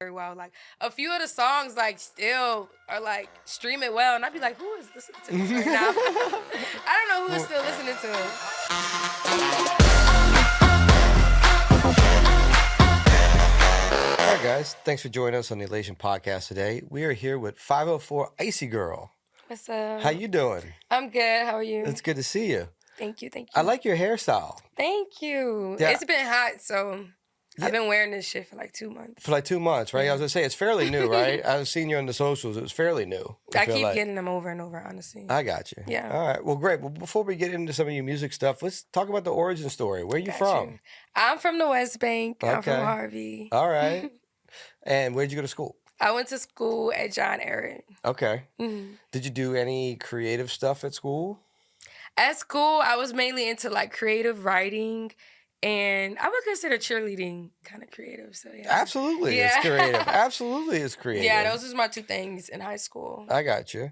very well. Like a few of the songs like still are like streaming well, and I'd be like, who is listening to this right now? I don't know who is still listening to it. All right, guys. Thanks for joining us on the Elation podcast today. We are here with 504icygrl. What's up? How you doing? I'm good. How are you? It's good to see you. Thank you. Thank I you. like your hairstyle. Thank you. Yeah. It's been hot, so I've been wearing this shit for like 2 months. For like 2 months, right? I was going to say, it's fairly new, right? I was seeing you on the socials. It was fairly new. I keep getting them over and over, honestly. I got you. Yeah. All right. Well, great. Well, before we get into some of your music stuff, let's talk about the origin story. Where are you from? I'm from the West Bank. Okay. I'm from Harvey. All right. And where'd you go to school? I went to school at John Ehret. Okay. Did you do any creative stuff at school? At school, I was mainly into like creative writing, and I would consider cheerleading kind of creative. So yeah, Absolutely, yeah. It's creative. Absolutely, it's creative. Yeah, those was my two things in high school. I got you.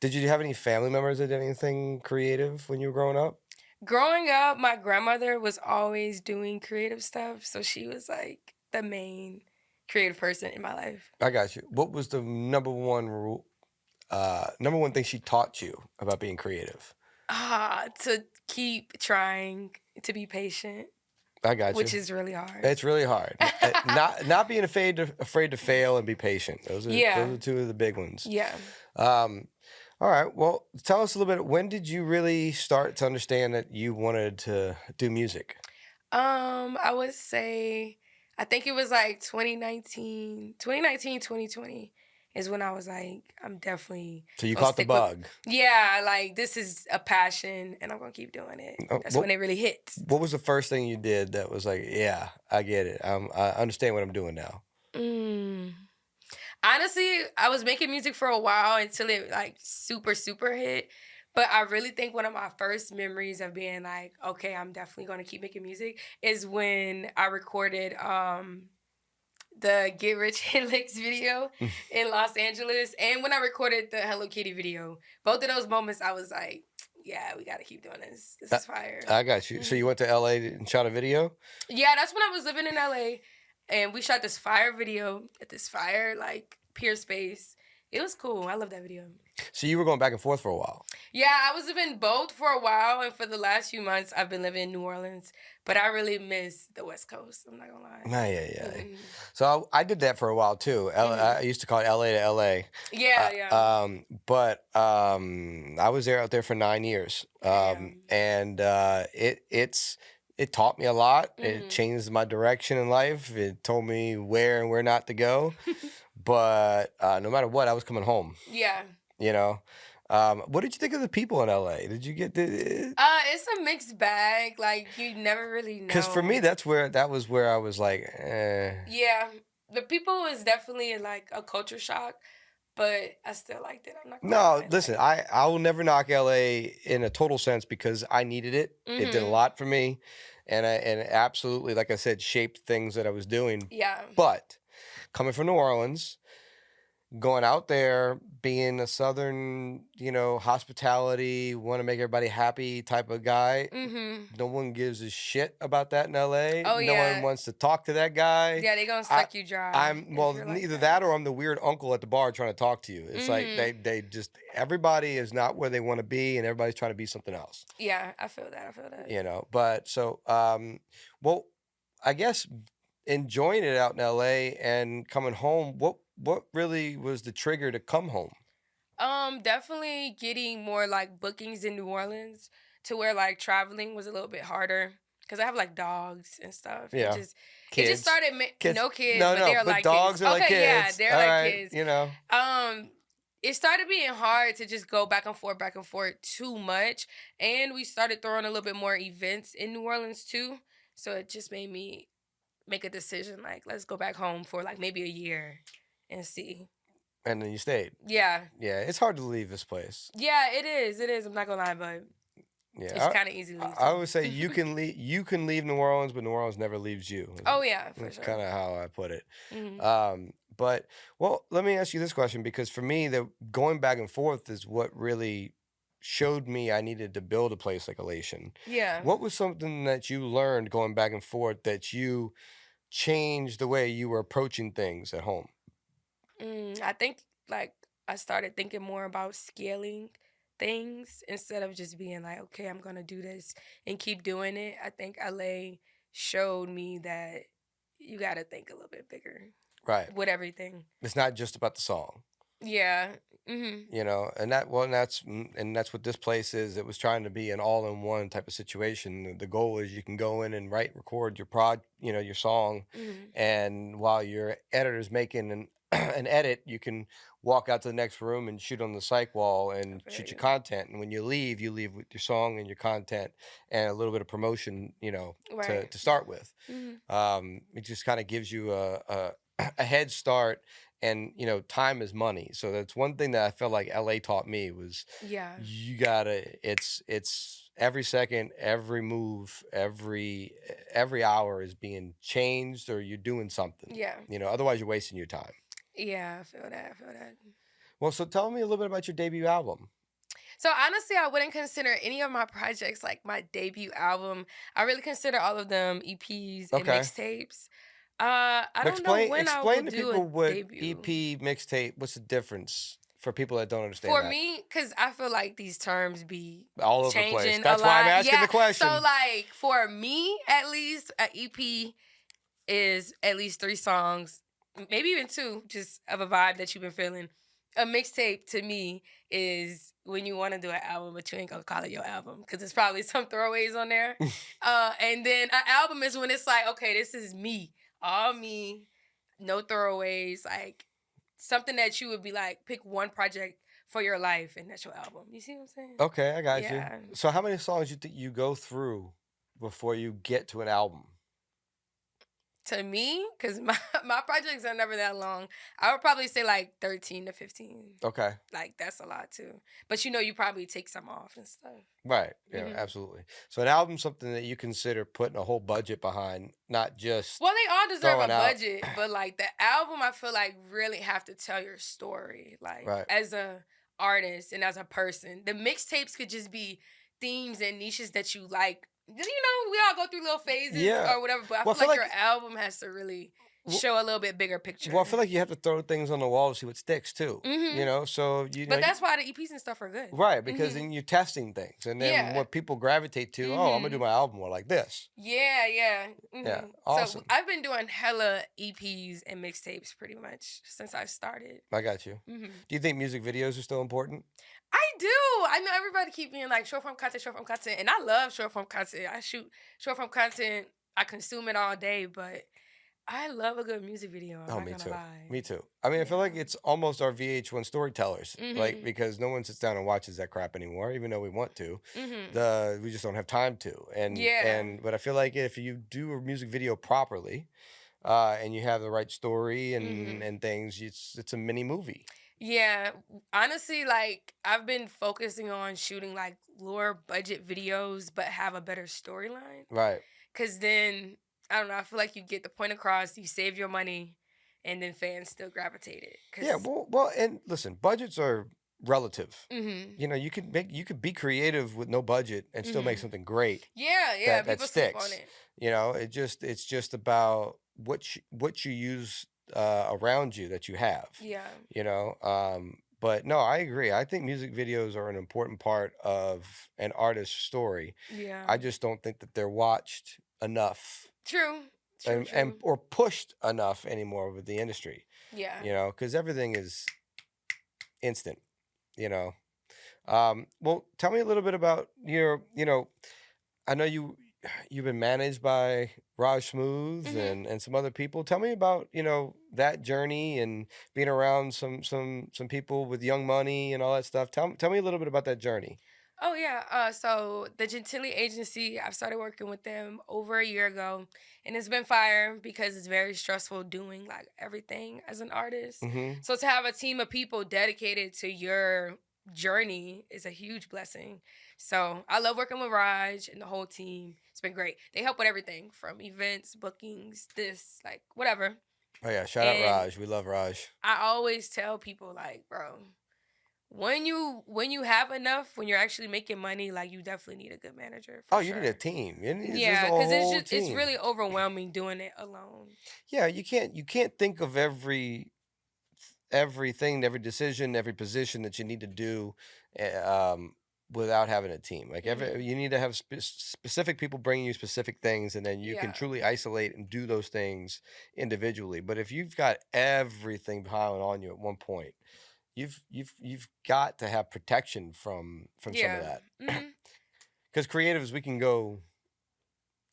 Did you have any family members that did anything creative when you were growing up? Growing up, my grandmother was always doing creative stuff, so she was like the main creative person in my life. I got you. What was the number one rule? Number one thing she taught you about being creative? To keep trying, to be patient. I got you. Which is really hard. It's really hard. not being afraid to fail and be patient. Those are two of the big ones. Yeah. All right. Well, tell us a little bit. When did you really start to understand that you wanted to do music? I would say, I think it was like 2019, 2020 is when I was like, I'm definitely... So you caught the bug. Yeah, like this is a passion and I'm going to keep doing it. That's when it really hit. What was the first thing you did that was like, yeah, I get it. I understand what I'm doing now? Honestly, I was making music for a while until it like super hit. But I really think one of my first memories of being like, okay, I'm definitely going to keep making music is when I recorded the Get Rich and Licks video in Los Angeles, and when I recorded the Hello Kitty video. Both of those moments, I was like, yeah, we got to keep doing this. This is fire. I got you. So you went to LA and shot a video? Yeah, that's when I was living in LA, and we shot this fire video at this fire, like, pier space. It was cool. I love that video. So you were going back and forth for a while? Yeah, I was living both for a while, and for the last few months, I've been living in New Orleans. But I really miss the West Coast. I'm not gonna lie. Yeah. So I did that for a while too. I used to call it LA to LA. Yeah. But I was out there for 9 years, and it taught me a lot. It changed my direction in life. It told me where and where not to go. But no matter what, I was coming home. Yeah. You know, what did you think of the people in LA? Did you get the? It's a mixed bag. Like you never really know. Because for me, that was where I was like, eh. Yeah, the people was definitely like a culture shock, but I still liked it. I'm not. No, listen, I will never knock LA in a total sense because I needed it. It did a lot for me, and absolutely, like I said, shaped things that I was doing. Yeah. But coming from New Orleans, going out there, being a Southern, hospitality, want to make everybody happy type of guy. No one gives a shit about that in LA. Oh, no one wants to talk to that guy. Yeah, they gonna suck you dry. Either that or I'm the weird uncle at the bar trying to talk to you. It's like they just, everybody is not where they want to be and everybody's trying to be something else. Yeah, I feel that. But so, well, I guess enjoying it out in LA and coming home, what really was the trigger to come home? Definitely getting more like bookings in New Orleans to where like traveling was a little bit harder because I have like dogs and stuff. Yeah. It just started no kids, no, but they're but like dogs kids. are like kids. Yeah, they're all like right, kids. It started being hard to just go back and forth too much, and we started throwing a little bit more events in New Orleans too. So it just made me make a decision like, let's go back home for like maybe a year and see. And then you stayed. Yeah. Yeah, it's hard to leave this place. Yeah, it is. I'm not gonna lie, but it's kind of easy to leave. I would say you can leave New Orleans, but New Orleans never leaves you. Oh yeah, for That's sure. kind of how I put it. But well, let me ask you this question because for me, the going back and forth is what really showed me I needed to build a place like Elation. Yeah. What was something that you learned going back and forth that you change the way you were approaching things at home? I think like I started thinking more about scaling things instead of just being like, okay, I'm gonna do this and keep doing it. I think LA showed me that you gotta think a little bit bigger Right. with everything. It's not just about the song. Yeah. Hmm. You know, and that well, and that's what this place is. It was trying to be an all-in-one type of situation. The goal is you can go in and write, record your song, Hmm. and while your editor's making an an edit, you can walk out to the next room and shoot on the psych wall I and feel shoot your you. content. And when you leave with your song and your content and a little bit of promotion, Right. to start with. Hmm. It just kind of gives you a head start, and time is money, so that's one thing that I felt like LA taught me was Yeah. you gotta it's every second, every move, every hour is being changed, or you're doing something, Yeah. otherwise you're wasting your time. Yeah. I feel that. I feel that. Well, so tell me a little bit about your debut album. So honestly, I wouldn't consider any of my projects like my debut album. I really consider all of them EPs and Okay. mixtapes. I don't know explain when I will explain to do a people what ep, debut. mixtape, what's the difference for people that don't understand For that. me, because I feel like these terms be All over the place, changing a that's why I'm lot. asking Yeah. the So question. like for me, at least, a EP is at least 3 songs, maybe even two, just of a vibe that you've been feeling. A mixtape to me is when you want to do an album, but you ain't gonna call it your album because it's probably some throwaways on there. And then an album is when it's like, okay, this is me, all me, no throwaways, like something that you would be like, pick one project for your life, and that's your album. You see what I'm saying? Okay, I got you. Yeah. So how many songs you think you go through before you get to an album? To me, because my projects are never that long, I would probably say like 13 to 15. Okay. Like that's a lot too. But you probably take some off and stuff. Right. Yeah, Hmm. absolutely. So an album's something that you consider putting a whole budget behind, not just Well, they all deserve a throwing out. budget, but like the album, I feel like really have to tell your story, like Right. as a artist and as a person. The mixtapes could just be themes and niches that you like. We all go through little phases Yeah. or whatever, but I Well, I feel feel like your like album has to really show a little bit bigger picture. well, I feel like you have to throw things on the wall to see what sticks too. Hmm. So But that's why the EPs and stuff are good. right, because Hmm. then you're testing things, and then Yeah. what people gravitate to. Oh, I'm gonna do Hmm. my album more like this. Yeah, yeah. Yeah, So awesome. I've been doing hella EPs and mixtapes pretty much since I started. I got you. Hmm. Do you think music videos are still important? I do. I know everybody keep being like short form content, and I love short form content. I shoot short form content. I consume it all day, but I love a good music video. I'm Oh, not me gonna too. lie. Me too. I mean, I feel like Yeah. it's almost our VH1 storytellers, like Mhm. because no one sits down and watches that crap anymore, even though we want to. Mhm. We just don't have time to. Yeah. But I feel like if you do a music video properly, and you have the right story and Mhm. things, it's a mini movie. Yeah. Honestly, like I've been focusing on shooting like lower budget videos, but have a better storyline. Right. Cause then I don't know. I feel like you get the point across. You save your money, and then fans still gravitate it. Yeah. Cause Well, and listen, budgets are relative. mhm. You could be creative with no budget and still make Mhm. something great Yeah, yeah. that People sleep on sticks. it. It's just about what you use around you that you have. Yeah. But no, I agree. I think music videos are an important part of an artist's story. Yeah. I just don't think that they're watched enough True. True. and True. or pushed enough anymore with the industry. Yeah. Because everything is instant. You know. Well, tell me a little bit about your. I know you've been managed by Raj Smooth Mhm. and some other people. Tell me about that journey and being around some people with young money and all that stuff. Tell me a little bit about that journey. Oh yeah. So the Gentilly Agency, I've started working with them over a year ago, and it's been fire because it's very stressful doing like everything as an artist. Mm-hmm. So to have a team of people dedicated to your journey is a huge blessing. So I love working with Raj and the whole team. It's been great. They help with everything from events, bookings, this, like whatever. Oh yeah, shout out And Raj. We love Raj. I always tell people like, bro, when you have enough, when you're actually making money, like you definitely need a good manager Oh, for you need a sure. team. It's a Yeah, because whole it's team. really overwhelming doing it alone. Yeah, you can't think of everything, every decision, every position that you need to do without having a team. Like Hmm. you need to have specific people bringing you specific things, and then you can Yeah, truly isolate and do those things individually. But if you've got everything piling on you at one point, you've got to have protection from some of yeah, that. hmm, Because creatives, we can go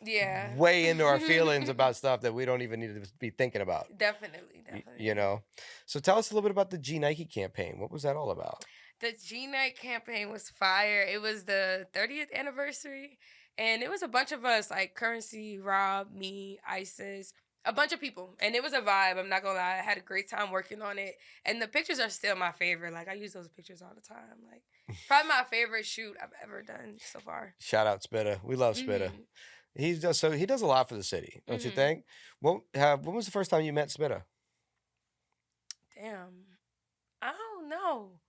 yeah. way into our feelings about stuff that we don't even need to be thinking about. Definitely, You definitely. know. So tell us a little bit about the G Nike campaign. What was that all about? The G Night campaign was fire. It was the 30th anniversary, and it was a bunch of us, like Currency, Rob, me, Isis, a bunch of people, and it was a vibe. I'm not gonna lie, I had a great time working on it, and the pictures are still my favorite. Like I use those pictures all the time. Like probably my favorite shoot I've ever done so far. Shout out Spitta. We love Spitta. Mhm. He does a lot for the city, don't you Mhm. think? When was the first time you met Spitta? Damn. I don't know.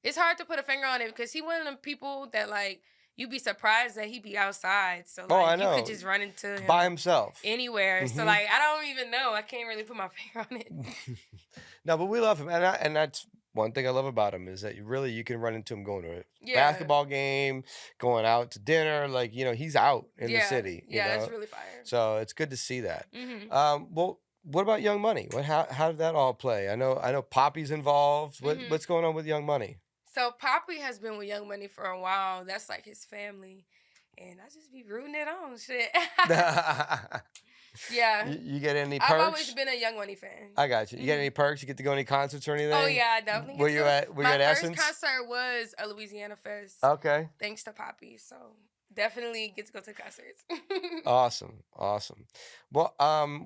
It's hard to put a finger on it because he one of them people that like you'd be surprised that he be outside. So Oh, I like you could know. just run into By him himself. anywhere. So Hmm. like I don't even know. I can't really put my finger on it. No, but we love him, and that's one thing I love about him is that you can run into him going to a Yeah. basketball game, going out to dinner. Like he's out in the Yeah. city. Yeah, that's really fire. So it's good to see that. Mhm. Well, what about Young Money? How did that all play? I know Poppy's involved. Mhm. What's going on with Young Money? So Poppy has been with Young Money for a while. That's like his family. And I just be rooting it on shit. Yeah. You get any I've always perks? been a Young Money fan. I got you. You get Mhm. any perks? You get to go any concerts or Oh anything? yeah, I definitely get Were to you go. at My first Essence? concert was a Louisiana Fest, Okay. thanks to Poppy. So definitely get to go to concerts. Awesome. Awesome. Well,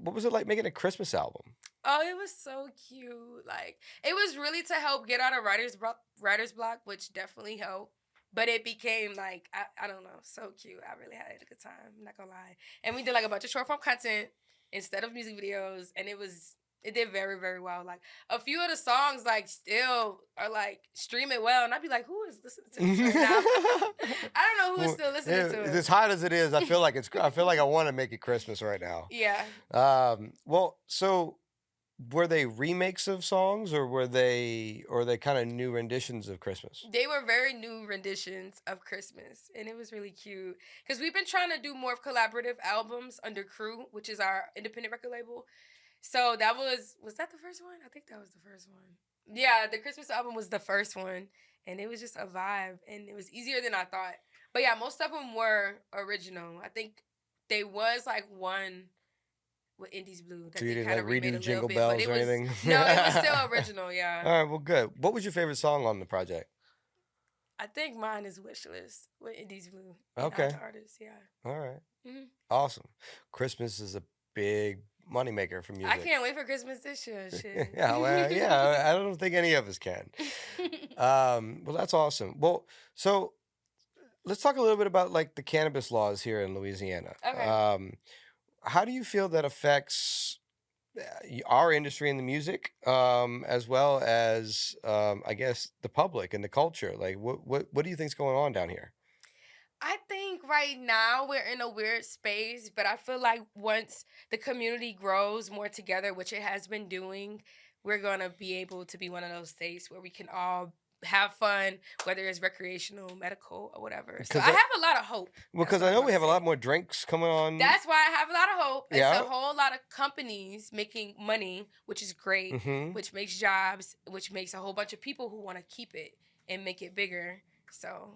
what was it like making a Christmas album? Oh, it was so cute. Like it was really to help get out of writer's block, which definitely helped. But it became like I don't know, so cute. I really had a good time. I'm not gonna lie. And we did like a bunch of short form content instead of music videos, and it did very very well. Like a few of the songs like still are like streaming well, and I'd be like, who is listening to this right now? I don't know who is Well, still listening yeah, to as it. hot as it is, I feel like I want to make it Christmas right now. Yeah. Well, so were they remakes of songs or they kind of new renditions of Christmas? They were very new renditions of Christmas, and it was really cute because we've been trying to do more of collaborative albums under Crew, which is our independent record label. So that was that the first one? I think that was the first one. Yeah, the Christmas album was the first one, and it was just a vibe, and it was easier than I thought. But yeah, most of them were original. I think they was like one with Indies Blue So that you they didn't kind like of remade redo a little Jingle bit, but Bells it or was anything? no, it was still original. All Yeah. right, well, good. What was your favorite song on the project? I think mine is Wishlist with Indies Blue and Okay. other artists. Yeah. All right. Hmm. Awesome. Christmas is a big moneymaker for I music. can't wait for Christmas this year. Shit. Yeah, well, yeah, I don't think any of us can. Well, that's awesome. Well, so let's talk a little bit about like the cannabis laws here in Louisiana. Okay. How do you feel that affects our industry in the music, as well as I guess the public and the culture? Like, what do you think's going on down here? I think right now we're in a weird space, but I feel like once the community grows more together, which it has been doing, we're going to be able to be one of those states where we can all have fun, whether it's recreational, medical, or whatever. So Because I have a lot of hope. That's because what I I'm know we going to have a lot say. more drinks coming on. That's why I have a lot of hope. It's Yeah. a whole lot of companies making money, which is great, Hmm. which makes jobs, which makes a whole bunch of people who want to keep it and make it bigger. So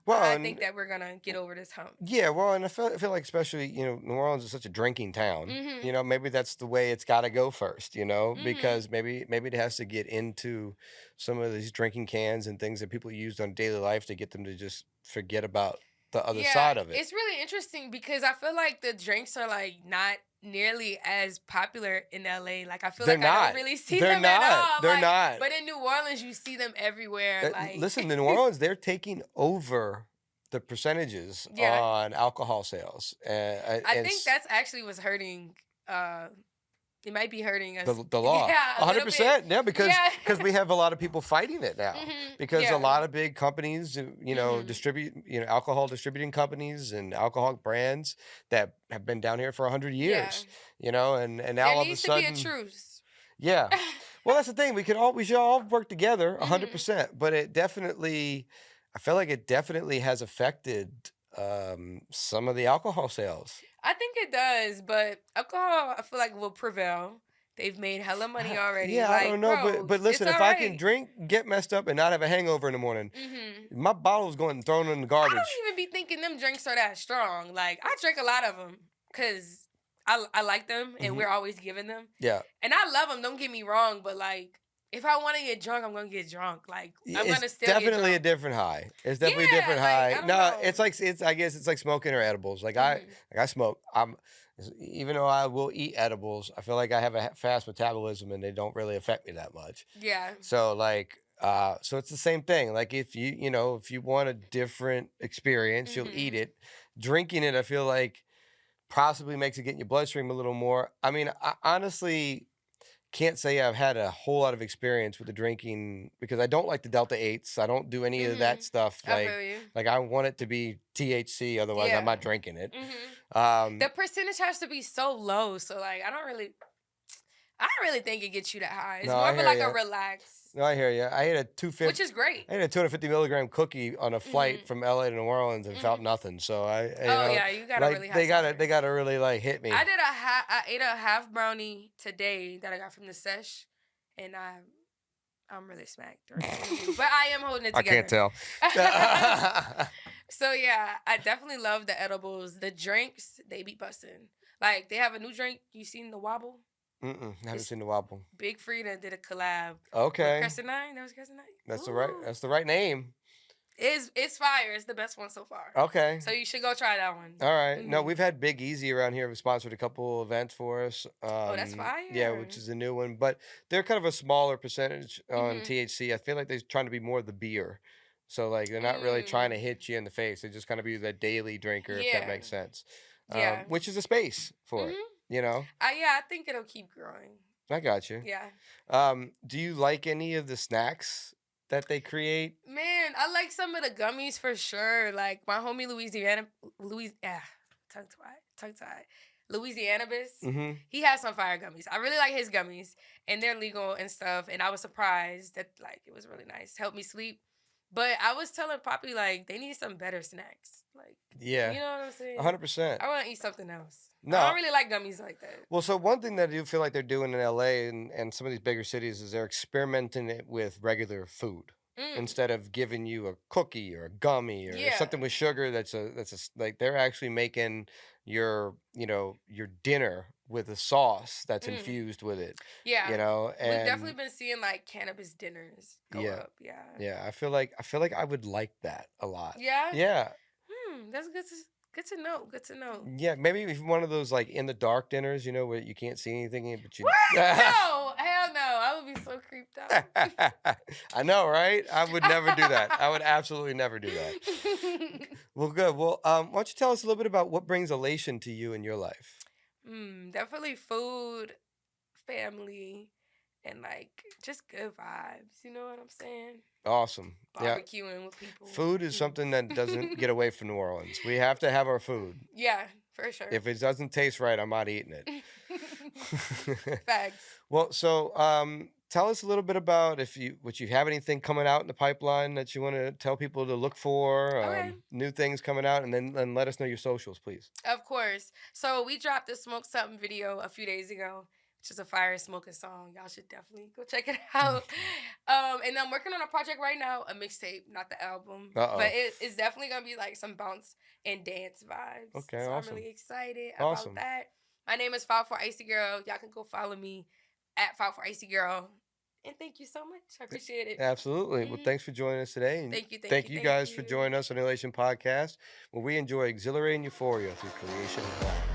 Well, I and think that we're gonna get over this hump. yeah, well, and I feel like especially New Orleans is such a drinking town. Mhm. Maybe that's the way it's got to go first. Mhm. Because maybe it has to get into some of these drinking cans and things that people used on daily life to get them to just forget about the other Yeah, side of it. it's really interesting because I feel like the drinks are like not nearly as popular in LA. Like I feel They're like I don't not. really see They're them at not. all. They're Like, not. but in New Orleans, you see them everywhere. Like, Listen, in New Orleans, they're taking over the percentages yeah, on alcohol sales, I think that's actually what's hurting It might be hurting us. The law. Yeah, a little bit. 100%. Yeah, because Yeah. we have a lot of people fighting it now. Because Yeah. a lot of big companies, distribute, alcohol distributing companies and alcoholic brands that have been down here for 100 years. And now there all of a needs sudden, to be a truce. yeah. Well, that's the thing. We should all work together 100%. But I feel like it definitely has affected some of the alcohol sales. I think it does, but alcohol, I feel like, will prevail. They've made hella money already. Yeah, like, I don't know, bro, but listen, it's if all I can right. drink, get messed up, and not have a hangover in the morning, my bottle's going thrown in the garbage. I don't even be thinking them drinks are that strong. Like, I drink a lot of them because I like them, and we're always giving them. Yeah. And I love them, don't get me wrong, but, like, if I want to get drunk, I'm going to get drunk. Like, I'm going to still get drunk. It's definitely a different high. It's definitely a different high. I don't No, know. I guess it's like smoking or edibles. Like I smoke. Even though I will eat edibles, I feel like I have a fast metabolism and they don't really affect me that much. Yeah. So so it's the same thing. Like if you want a different experience, you'll eat it. Drinking it, I feel like possibly makes it get in your bloodstream a little more. I mean, I honestly can't say I've had a whole lot of experience with the drinking because I don't like the Delta 8s. I don't do any of that stuff. I feel you. Like I want it to be THC, otherwise I'm not drinking it. The percentage has to be so low, so like I don't really think it gets you that high. It's more of like a relax. No, I hear you. I ate a 250, which is great. I ate a 250 milligram cookie on a flight from LA to New Orleans and felt nothing. So you gotta really have they gotta really like hit me. I ate a half brownie today that I got from the sesh, and I'm really smacked. But I am holding it together. I can't tell. So yeah, I definitely love the edibles. The drinks, they be busting. Like they have a new drink. You seen the Wobble? Haven't seen the Wobble. Big Frida did a collab. Okay. With Crescent 9. That was Crescent 9. That's the right name. It's fire. It's the best one so far. Okay. So you should go try that one. All right. No, we've had Big Easy around here. We've sponsored a couple events for us. That's fire. Yeah, which is a new one. But they're kind of a smaller percentage on THC. I feel like they're trying to be more the beer. So, like, they're not really trying to hit you in the face. They just kind of be the daily drinker, if that makes sense. Which is a space for it, Yeah, I think it'll keep growing. I got you. Yeah. Do you like any of the snacks that they create? Man, I like some of the gummies for sure. Like my homie tongue-tied. Louisianabis. He has some fire gummies. I really like his gummies, and they're legal and stuff. And I was surprised that like it was really nice. Helped me sleep. But I was telling Poppy like they need some better snacks. Like you know what I'm saying? 100%. I want to eat something else. No, I don't really like gummies like that. Well, so one thing that I do feel like they're doing in LA and some of these bigger cities is they're experimenting it with regular food. Instead of giving you a cookie or a gummy or something with sugar that's like they're actually making your dinner with a sauce that's infused with it. Yeah. And we've definitely been seeing like cannabis dinners go up. Yeah. Yeah, I feel like I would like that a lot. Yeah? Yeah. That's good to know. Good to know. Yeah, maybe if one of those like in the dark dinners, where you can't see anything, but you. What? No, hell no! I would be so creeped out. I know, right? I would never do that. I would absolutely never do that. Well, good. Well, why don't you tell us a little bit about what brings elation to you in your life? Definitely food, family, and like just good vibes. You know what I'm saying? Awesome. Barbecuing with people. Food is something that doesn't get away from New Orleans. We have to have our food. Yeah, for sure. If it doesn't taste right, I'm not eating it. Facts. Well, so tell us a little bit about if you have anything coming out in the pipeline that you want to tell people to look for, new things coming out, and then let us know your socials, please. Of course. So we dropped the Smoke Something video a few days ago, which is a fire smoking song. Y'all should definitely go check it out. And I'm working on a project right now, a mixtape, not the album. But it's definitely going to be like some bounce and dance vibes. Okay, so awesome. I'm really excited about that. My name is 504icygrl. Y'all can go follow me at 504icygrl. And thank you so much. I appreciate it. Absolutely. Well, thanks for joining us today. And thank you guys for joining us on the Elation Podcast, where we enjoy exhilarating euphoria through creation and life.